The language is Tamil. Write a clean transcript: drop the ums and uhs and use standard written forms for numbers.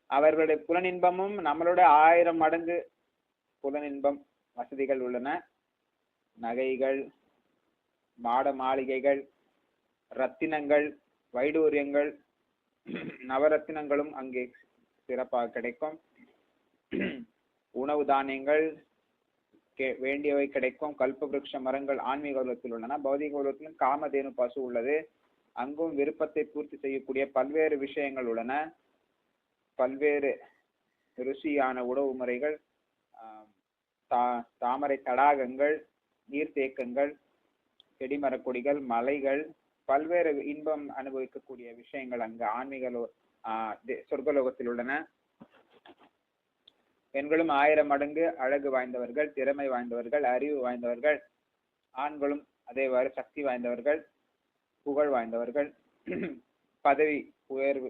அவர்களுடைய புலனின்பமும் நம்மளோட 1000 மடங்கு புலனின்பம் வசதிகள் உள்ளன. நகைகள், மாட மாளிகைகள், ரத்தினங்கள், வைடூரியங்கள், நவரத்தினங்களும் அங்கே சிறப்பாக கிடைக்கும். உணவு தானியங்கள் வேண்டியவை கிடைக்கும். கல்ப விருட்ச மரங்கள் ஆன்மீக உலகத்தில் உள்ளன. பௌதிக உலகத்திலும் காமதேனு பசு உள்ளது. அங்கும் விருப்பத்தை பூர்த்தி செய்யக்கூடிய பல்வேறு விஷயங்கள் உள்ளன. பல்வேறு ருசியான உணவு முறைகள், தாமரை தடாகங்கள், நீர்த்தேக்கங்கள், செடிமர கொடிகள், மலைகள், பல்வேறு இன்பம் அனுபவிக்கக்கூடிய விஷயங்கள் அங்கு ஆன்மீக சொர்க்கலோகத்தில் உள்ளன. பெண்களும் 1000 மடங்கு அழகு வாய்ந்தவர்கள், திறமை வாய்ந்தவர்கள், அறிவு வாய்ந்தவர்கள். ஆண்களும் அதேவாறு சக்தி வாய்ந்தவர்கள், புகழ் வாய்ந்தவர்கள், பதவி உயர்வு